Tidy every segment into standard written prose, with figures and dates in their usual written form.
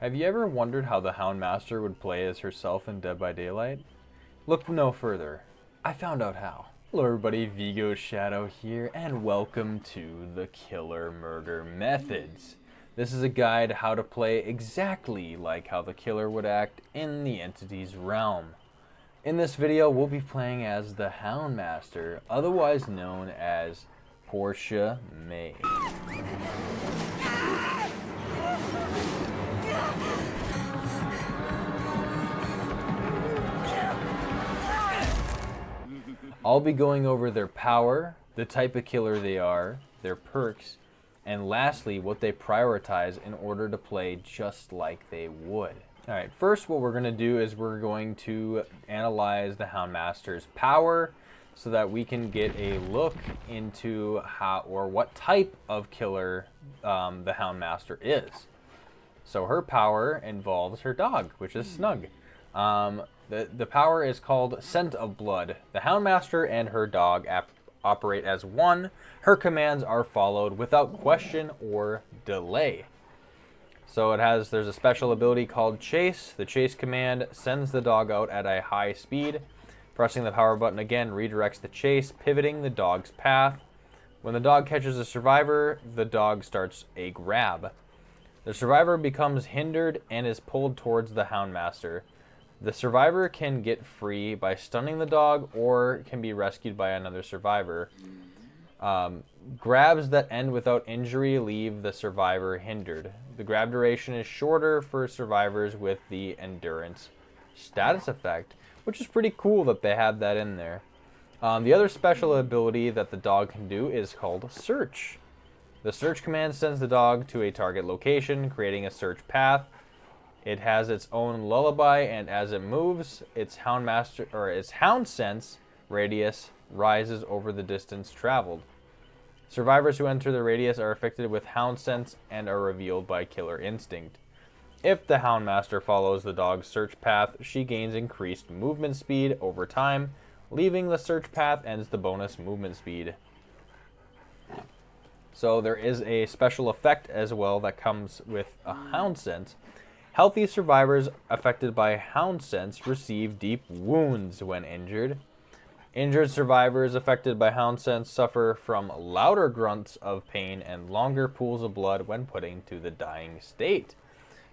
Have you ever wondered how the Houndmaster would play as herself in Dead by Daylight? Look no further. I found out how. Hello everybody, Vigo Shadow here, and welcome to the Killer Murder Methods. This is a guide how to play exactly like how the killer would act in the entity's realm. In this video, we'll be playing as the Houndmaster, otherwise known as Portia Maye. I'll be going over their power, the type of killer they are, their perks, and lastly, what they prioritize in order to play just like they would. Alright, first what we're going to do is we're going to analyze the Houndmaster's power so that we can get a look into how or what type of killer the Houndmaster is. So her power involves her dog, which is Snug. The power is called Scent of Blood. The Houndmaster and her dog operate as one. Her commands are followed without question or delay. So there's a special ability called Chase. The Chase command sends the dog out at a high speed. Pressing the power button again redirects the chase, pivoting the dog's path. When the dog catches a survivor, the dog starts a grab. The survivor becomes hindered and is pulled towards the Houndmaster. The survivor can get free by stunning the dog or can be rescued by another survivor. Grabs that end without injury leave the survivor hindered. The grab duration is shorter for survivors with the endurance status effect, which is pretty cool that they have that in there. The other special ability that the dog can do is called Search. The Search command sends the dog to a target location, creating a search path. It has its own lullaby, and as it moves, its hound sense radius rises over the distance traveled. Survivors who enter the radius are affected with hound sense and are revealed by killer instinct. If the Houndmaster follows the dog's search path, she gains increased movement speed over time. Leaving the search path ends the bonus movement speed. So there is a special effect as well that comes with a hound sense. Healthy survivors affected by hound sense receive deep wounds when injured. Injured survivors affected by hound sense suffer from louder grunts of pain and longer pools of blood when put into the dying state.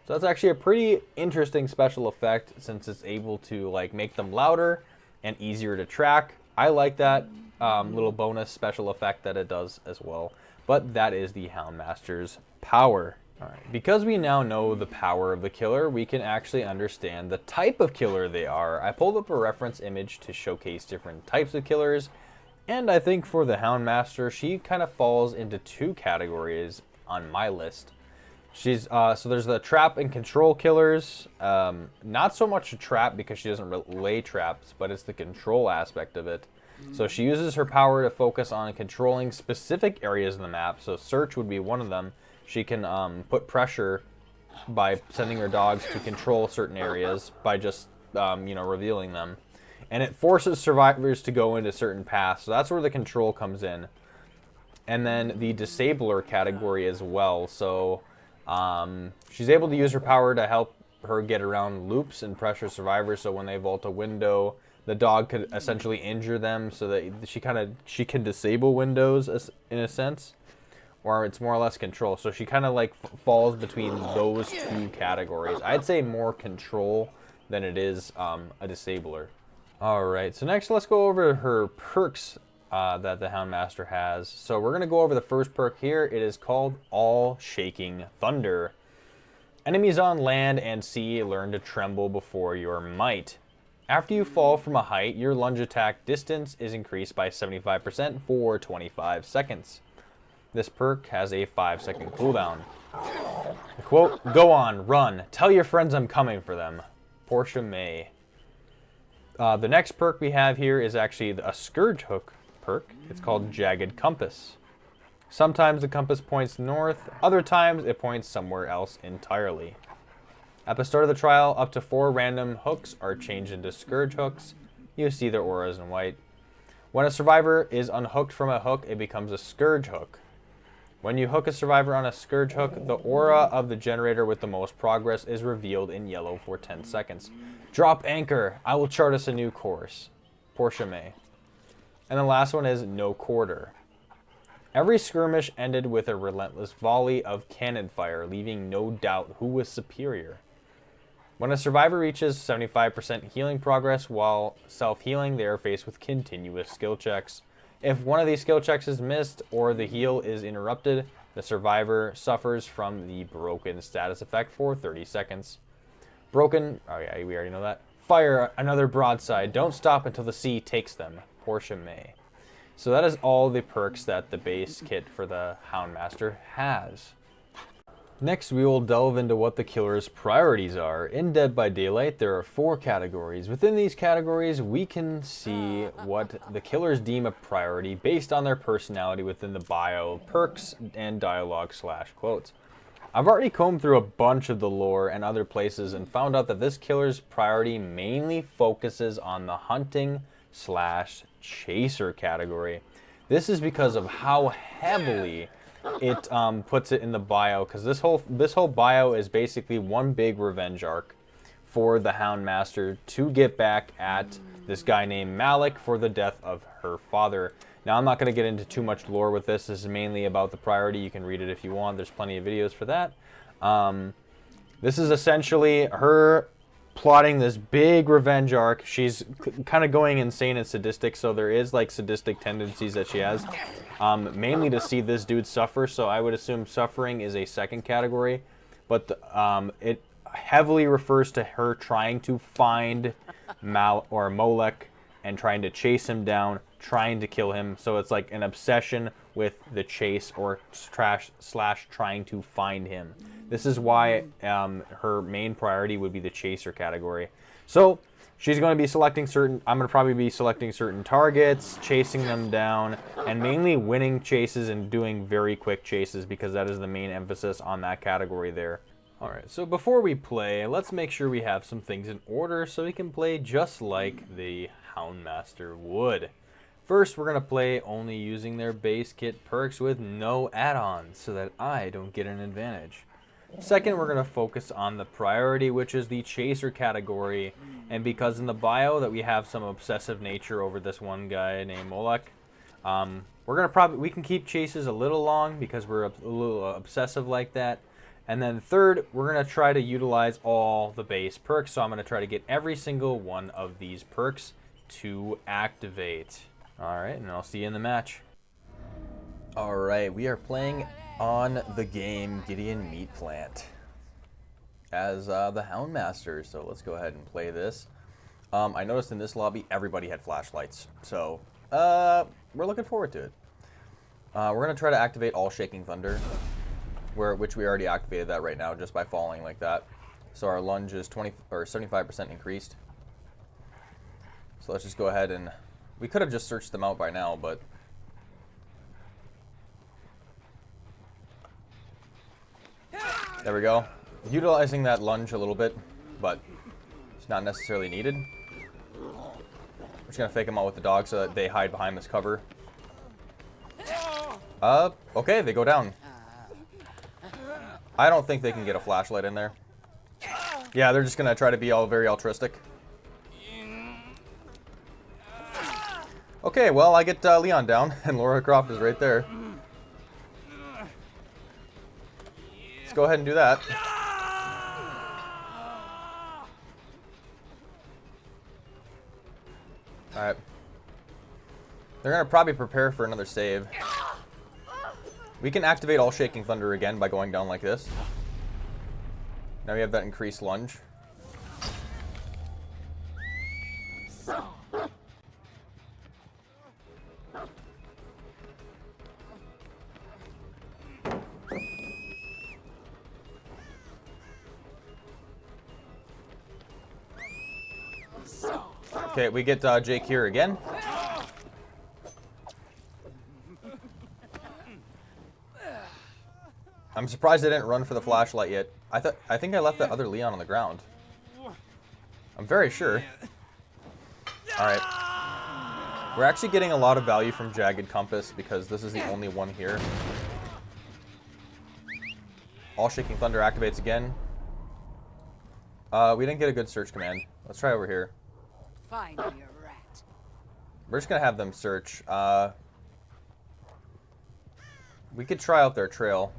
So that's actually a pretty interesting special effect since it's able to make them louder and easier to track. I like that little bonus special effect that it does as well. But that is the Houndmaster's power. Alright, because we now know the power of the killer, we can actually understand the type of killer they are. I pulled up a reference image to showcase different types of killers, and I think for the Houndmaster, she kind of falls into two categories on my list. So there's the trap and control killers. Not so much a trap because she doesn't lay traps, but it's the control aspect of it. So she uses her power to focus on controlling specific areas of the map. So search would be one of them. She can put pressure by sending her dogs to control certain areas by just revealing them. And it forces survivors to go into certain paths. So that's where the control comes in. And then the disabler category as well. So she's able to use her power to help her get around loops and pressure survivors. So when they vault a window, the dog could essentially injure them so that she can disable windows in a sense. Or it's more or less control. So she kind of falls between those two categories. I'd say more control than it is a disabler. Alright, so next let's go over her perks that the Houndmaster has. So we're going to go over the first perk here. It is called All Shaking Thunder. Enemies on land and sea learn to tremble before your might. After you fall from a height, your lunge attack distance is increased by 75% for 25 seconds. This perk has a 5-second cooldown. The quote, "Go on, run. Tell your friends I'm coming for them." Portia Maye. The next perk we have here is actually a Scourge Hook perk. It's called Jagged Compass. Sometimes the compass points north, other times it points somewhere else entirely. At the start of the trial, up to 4 random hooks are changed into Scourge Hooks. You see their auras in white. When a survivor is unhooked from a hook, it becomes a Scourge Hook. When you hook a survivor on a Scourge hook, the aura of the generator with the most progress is revealed in yellow for 10 seconds. Drop anchor. I will chart us a new course. Portia Maye. And the last one is no quarter. Every skirmish ended with a relentless volley of cannon fire, leaving no doubt who was superior. When a survivor reaches 75% healing progress while self-healing, they are faced with continuous skill checks. If one of these skill checks is missed or the heal is interrupted, the survivor suffers from the broken status effect for 30 seconds. Broken, oh yeah, we already know that. Fire another broadside. Don't stop until the sea takes them. Portia Maye. So that is all the perks that the base kit for the Houndmaster has. Next, we will delve into what the killer's priorities are. In Dead by Daylight, there are 4 categories. Within these categories, we can see what the killers deem a priority based on their personality within the bio, perks, and dialogue/quotes. I've already combed through a bunch of the lore and other places and found out that this killer's priority mainly focuses on the hunting/chaser category. This is because of how heavily it puts it in the bio, because this whole bio is basically one big revenge arc for the Houndmaster to get back at this guy named Malik for the death of her father. Now, I'm not going to get into too much lore with this. This is mainly about the priority. You can read it if you want. There's plenty of videos for that. This is essentially her plotting this big revenge arc. She's kind of going insane and sadistic, so there is like sadistic tendencies that she has, mainly to see this dude suffer. So I would assume suffering is a second category, but it heavily refers to her trying to find Molech and trying to chase him down, trying to kill him. So it's like an obsession with the chase or slash trying to find him. This is why her main priority would be the chaser category. So she's going to be selecting I'm going to probably be selecting certain targets, chasing them down, and mainly winning chases and doing very quick chases, because that is the main emphasis on that category there. Alright, so before we play, let's make sure we have some things in order so we can play just like the Houndmaster would. First, we're going to play only using their base kit perks with no add-ons so that I don't get an advantage. Second, we're going to focus on the priority, which is the chaser category, and because in the bio that we have some obsessive nature over this one guy named Molech, we can keep chases a little long because we're a little obsessive like that. And then third, we're going to try to utilize all the base perks, so I'm going to try to get every single one of these perks to activate. Alright, and I'll see you in the match. Alright, we are playing on the game Gideon Meat Plant as the Houndmaster, so let's go ahead and play this. I noticed in this lobby everybody had flashlights, so we're looking forward to it. We're going to try to activate all Shaking Thunder, which we already activated that right now just by falling like that. So our lunge is 75% increased. So let's just go ahead and... We could have just searched them out by now, but... There we go. Utilizing that lunge a little bit, but it's not necessarily needed. We're just going to fake them out with the dog so that they hide behind this cover. Okay, they go down. I don't think they can get a flashlight in there. Yeah, they're just going to try to be all very altruistic. Okay, well, I get Leon down, and Laura Croft is right there. Let's go ahead and do that. Alright. They're going to probably prepare for another save. We can activate all Shaking Thunder again by going down like this. Now we have that increased lunge. Okay, we get Jake here again. I'm surprised I didn't run for the flashlight yet. I think I left that other Leon on the ground. I'm very sure. Alright. We're actually getting a lot of value from Jagged Compass because this is the only one here. All Shaking Thunder activates again. We didn't get a good search command. Let's try over here. Find me a rat. We're just gonna have them search. We could try out their trail.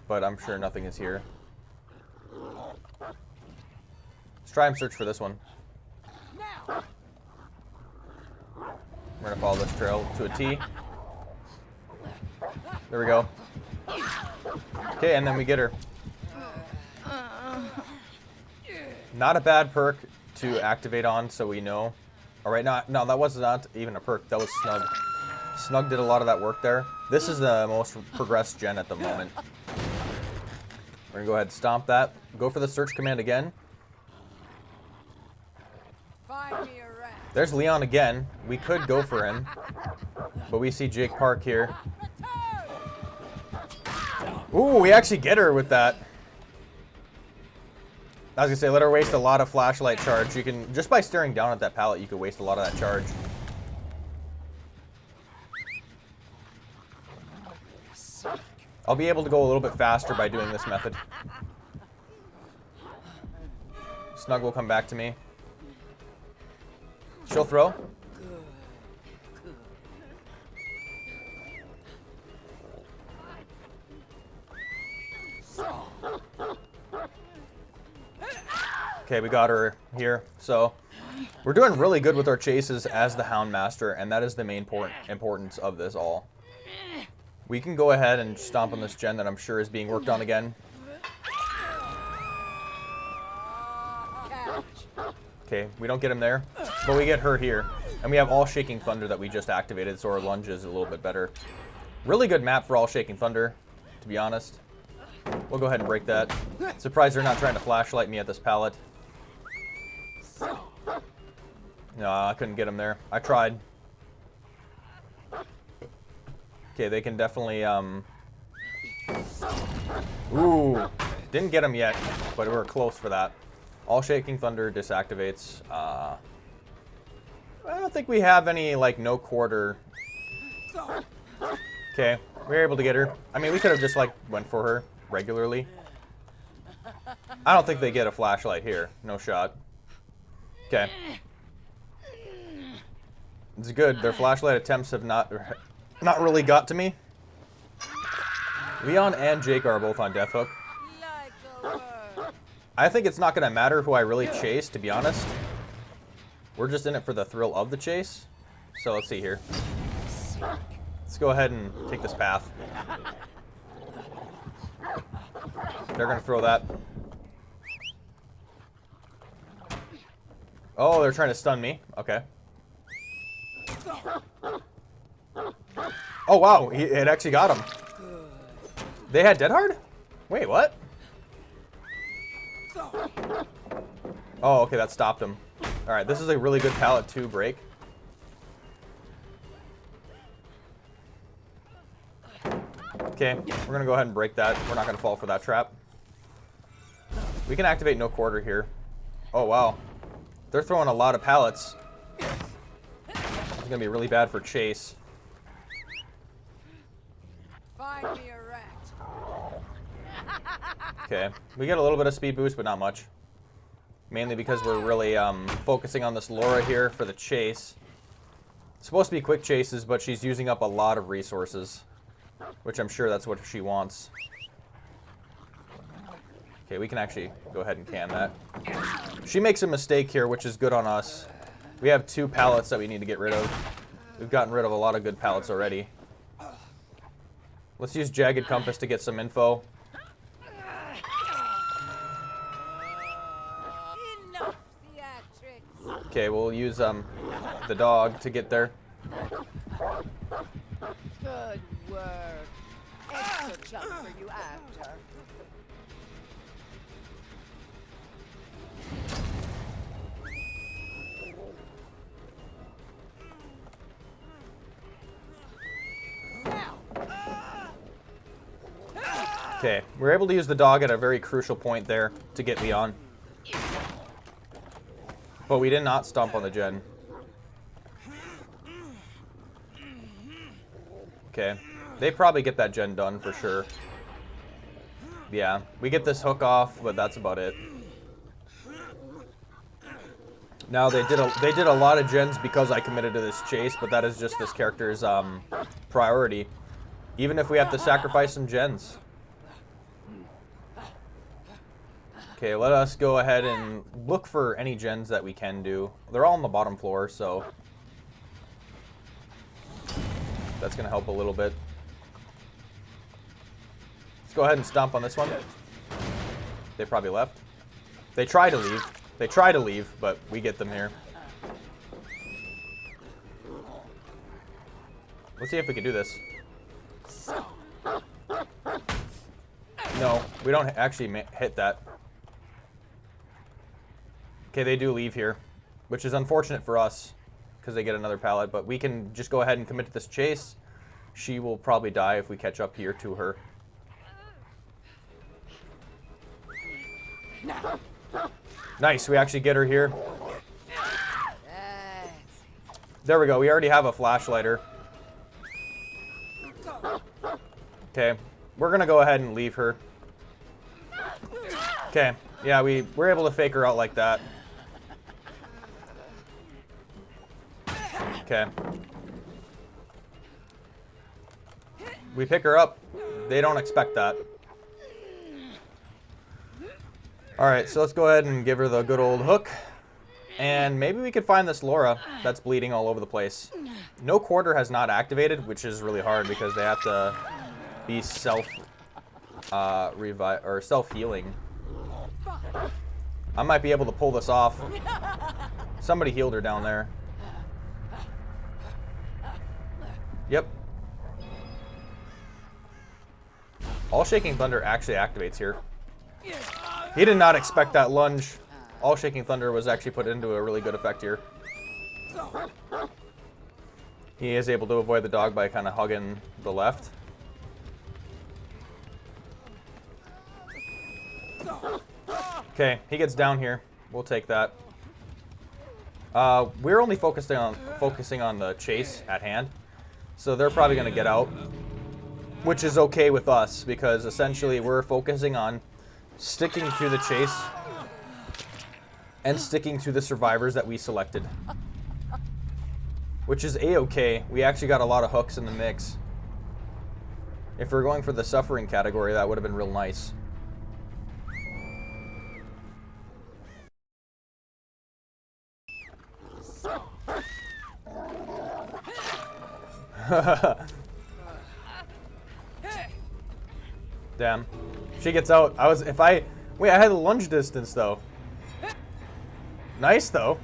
But I'm sure nothing is here. Let's try and search for this one. Now. We're gonna follow this trail to a T. There we go. Okay, and then we get her. Not a bad perk to activate on, so we know. Alright, no, that was not even a perk. That was Snug. Snug did a lot of that work there. This is the most progressed gen at the moment. We're gonna go ahead and stomp that. Go for the search command again. Find me a rat. There's Leon again. We could go for him. But we see Jake Park here. Ooh, we actually get her with that. I was gonna say, let her waste a lot of flashlight charge. You can, just by staring down at that pallet, you could waste a lot of that charge. I'll be able to go a little bit faster by doing this method. Snug will come back to me. She'll throw. Okay, we got her here. So we're doing really good with our chases as the Houndmaster, and that is the main importance of this all. We can go ahead and stomp on this gen that I'm sure is being worked on again. Okay, we don't get him there, but we get her here. And we have All Shaking Thunder that we just activated, so our lunge is a little bit better. Really good map for All Shaking Thunder, to be honest. We'll go ahead and break that. Surprised they're not trying to flashlight me at this pallet. No, I couldn't get him there. I tried. Okay, they can definitely, Ooh, didn't get him yet, but we were close for that. All Shaking Thunder disactivates. I don't think we have any, like, no quarter. Okay, we were able to get her. I mean, we could have just, like, went for her regularly. I don't think they get a flashlight here. No shot. Okay. It's good. Their flashlight attempts have not really got to me. Leon and Jake are both on Death Hook. I think it's not going to matter who I really chase, to be honest. We're just in it for the thrill of the chase. So let's see here. Let's go ahead and take this path. They're going to throw that. Oh, they're trying to stun me. Okay. Oh, wow. It actually got him. They had Dead Hard? Wait, what? Oh, okay. That stopped him. All right. This is a really good pallet to break. Okay. We're going to go ahead and break that. We're not going to fall for that trap. We can activate no quarter here. Oh, wow. They're throwing a lot of pallets. It's going to be really bad for chase. Find me a rat. Okay. We get a little bit of speed boost, but not much. Mainly because we're really focusing on this Laura here for the chase. It's supposed to be quick chases, but she's using up a lot of resources. Which I'm sure that's what she wants. Okay, we can actually go ahead and can that. She makes a mistake here, which is good on us. We have 2 pallets that we need to get rid of. We've gotten rid of a lot of good pallets already. Let's use Jagged Compass to get some info. Enough theatrics. Okay, we'll use the dog to get there. Good work. Extra chunk for you after. Okay, we're able to use the dog at a very crucial point there to get Leon. But we did not stomp on the gen. Okay. They probably get that gen done for sure. Yeah, we get this hook off, but that's about it. Now they did a lot of gens because I committed to this chase, but that is just this character's priority. Even if we have to sacrifice some gens. Okay, let us go ahead and look for any gens that we can do. They're all on the bottom floor, so that's gonna help a little bit. Go ahead and stomp on this one. They probably left. They try to leave. They try to leave, but we get them here. Let's see if we can do this. No, we don't actually hit that. Okay, they do leave here, which is unfortunate for us because they get another pallet, but we can just go ahead and commit to this chase. She will probably die if we catch up here to her. Nice, we actually get her here. There we go, we already have a flashlighter. Okay, we're gonna go ahead and leave her. Okay, yeah, we're able to fake her out like that. Okay. We pick her up. They don't expect that. Alright, so let's go ahead and give her the good old hook. And maybe we could find this Laura that's bleeding all over the place. No quarter has not activated, which is really hard because they have to be self-healing. I might be able to pull this off. Somebody healed her down there. Yep. All Shaking Thunder actually activates here. He did not expect that lunge. All Shaking Thunder was actually put into a really good effect here. He is able to avoid the dog by kind of hugging the left. Okay, he gets down here. We'll take that. We're only focusing on the chase at hand, so they're probably going to get out, which is okay with us because essentially we're focusing on sticking to the chase and sticking to the survivors that we selected, which is a-okay. We actually got a lot of hooks in the mix. If we're going for the suffering category, that would have been real nice. Damn. She gets out. I had a lunge distance though. Nice though.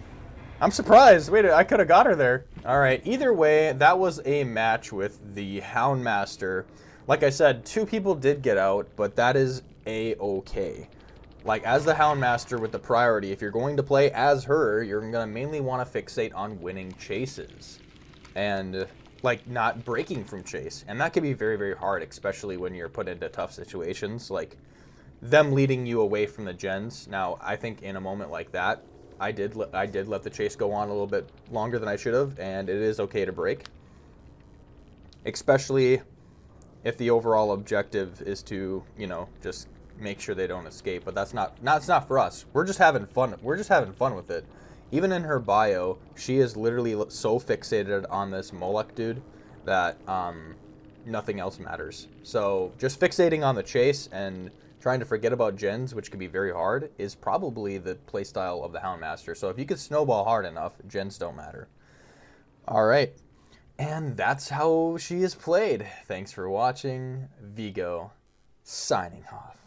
I'm surprised. Wait, I could have got her there. Alright, either way, that was a match with the Houndmaster. Like I said, 2 people did get out, but that is a-okay. Like, as the Houndmaster with the priority, if you're going to play as her, you're going to mainly want to fixate on winning chases. And, like, not breaking from chase. And that can be very, very hard, especially when you're put into tough situations, like them leading you away from the gens. Now, I think in a moment like that, I did let the chase go on a little bit longer than I should have, and it is okay to break. Especially if the overall objective is to, you know, just make sure they don't escape. But that's not for us. We're just having fun. We're just having fun with it. Even in her bio, she is literally so fixated on this Molech dude that nothing else matters. So just fixating on the chase and trying to forget about gens, which can be very hard, is probably the playstyle of the Houndmaster. So if you could snowball hard enough, gens don't matter. All right. And that's how she is played. Thanks for watching. Vigo, signing off.